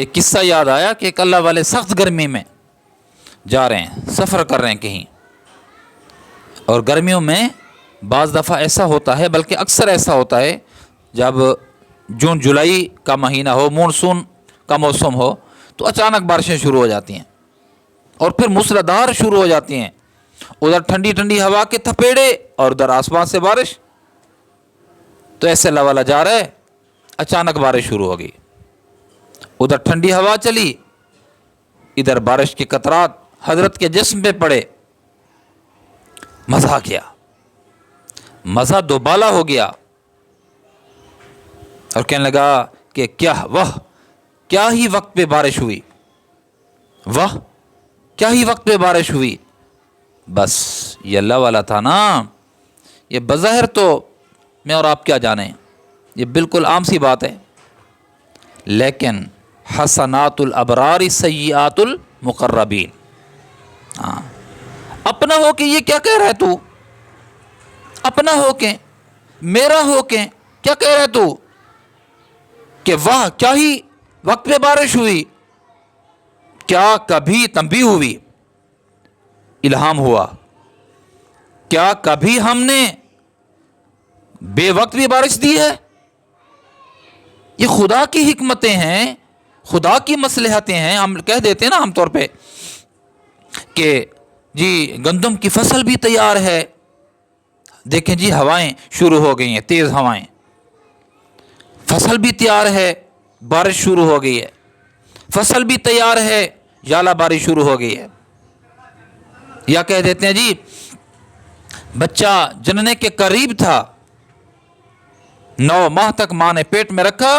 ایک قصہ یاد آیا کہ ایک اللہ والے سخت گرمی میں جا رہے ہیں، سفر کر رہے ہیں کہیں، اور گرمیوں میں بعض دفعہ ایسا ہوتا ہے، بلکہ اکثر ایسا ہوتا ہے، جب جون جولائی کا مہینہ ہو، مونسون کا موسم ہو، تو اچانک بارشیں شروع ہو جاتی ہیں اور پھر موسلادھار شروع ہو جاتی ہیں، ادھر ٹھنڈی ٹھنڈی ہوا کے تھپیڑے اور ادھر آسمان سے بارش۔ تو ایسے اللہ والا جا رہا ہے، اچانک بارش شروع ہو گئی، ادھر ٹھنڈی ہوا چلی، ادھر بارش کے قطرات حضرت کے جسم پہ پڑے، مزہ کیا، مزہ دوبالا ہو گیا، اور کہنے لگا کہ کیا ہی وقت پہ بارش ہوئی، واہ کیا ہی وقت پہ بارش ہوئی۔ بس یہ اللہ والا تھا نا، یہ بظاہر تو میں اور آپ کیا جانیں، یہ بالکل عام سی بات ہے، لیکن حسنات الابرار سیئات المقربین، اپنا ہو کے یہ کیا کہہ رہا ہے تو، اپنا ہو کے، میرا ہو کے کیا کہہ رہا ہے تو کہ واہ کیا ہی وقت پہ بارش ہوئی، کیا کبھی تنبیہ ہوئی، الہام ہوا، کیا کبھی ہم نے بے وقت بھی بارش دی ہے؟ یہ خدا کی حکمتیں ہیں، خدا کی مصلحتیں ہیں۔ ہم کہہ دیتے ہیں نا عام طور پہ کہ جی گندم کی فصل بھی تیار ہے، دیکھیں جی ہوائیں شروع ہو گئی ہیں، تیز ہوائیں، فصل بھی تیار ہے، بارش شروع ہو گئی ہے، فصل بھی تیار ہے، ژالہ باری شروع ہو گئی ہے۔ یا کہہ دیتے ہیں جی بچہ جننے کے قریب تھا، 9 ماہ تک ماں نے پیٹ میں رکھا،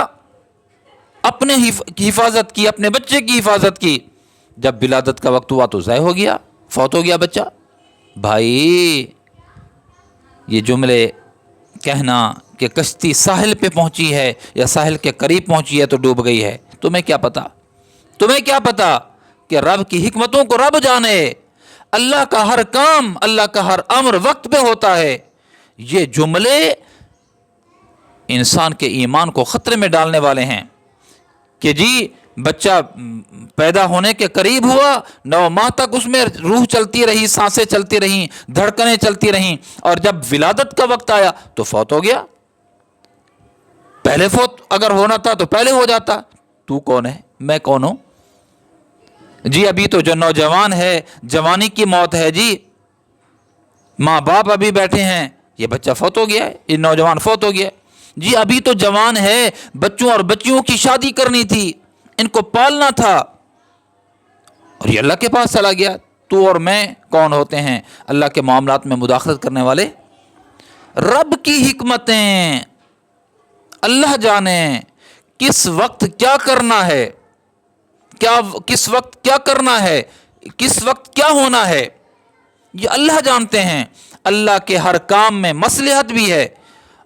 اپنے حفاظت کی، اپنے بچے کی حفاظت کی، جب ولادت کا وقت ہوا تو ضائع ہو گیا، فوت ہو گیا بچہ۔ بھائی یہ جملے کہنا کہ کشتی ساحل پہ پہنچی ہے یا ساحل کے قریب پہنچی ہے تو ڈوب گئی ہے، تمہیں کیا پتا، تمہیں کیا پتا کہ رب کی حکمتوں کو رب جانے، اللہ کا ہر کام، اللہ کا ہر امر وقت پہ ہوتا ہے۔ یہ جملے انسان کے ایمان کو خطرے میں ڈالنے والے ہیں کہ جی بچہ پیدا ہونے کے قریب ہوا، 9 ماہ تک اس میں روح چلتی رہی، سانسیں چلتی رہیں، دھڑکنیں چلتی رہیں، اور جب ولادت کا وقت آیا تو فوت ہو گیا۔ پہلے فوت اگر ہونا تھا تو پہلے ہو جاتا، تو کون ہے، میں کون ہوں؟ جی ابھی تو جو نوجوان ہے، جوانی کی موت ہے، جی ماں باپ ابھی بیٹھے ہیں، یہ بچہ فوت ہو گیا ہے، یہ نوجوان فوت ہو گیا ہے۔ جی ابھی تو جوان ہے، بچوں اور بچیوں کی شادی کرنی تھی، ان کو پالنا تھا، اور یہ اللہ کے پاس چلا گیا۔ تو اور میں کون ہوتے ہیں اللہ کے معاملات میں مداخلت کرنے والے؟ رب کی حکمتیں، اللہ جانے کس وقت کیا کرنا ہے، کس وقت کیا کرنا ہے، کس وقت کیا ہونا ہے، یہ اللہ جانتے ہیں۔ اللہ کے ہر کام میں مصلحت بھی ہے،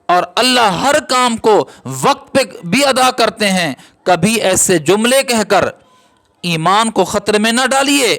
اور اللہ ہر کام کو وقت پہ بھی ادا کرتے ہیں۔ کبھی ایسے جملے کہہ کر ایمان کو خطرے میں نہ ڈالیے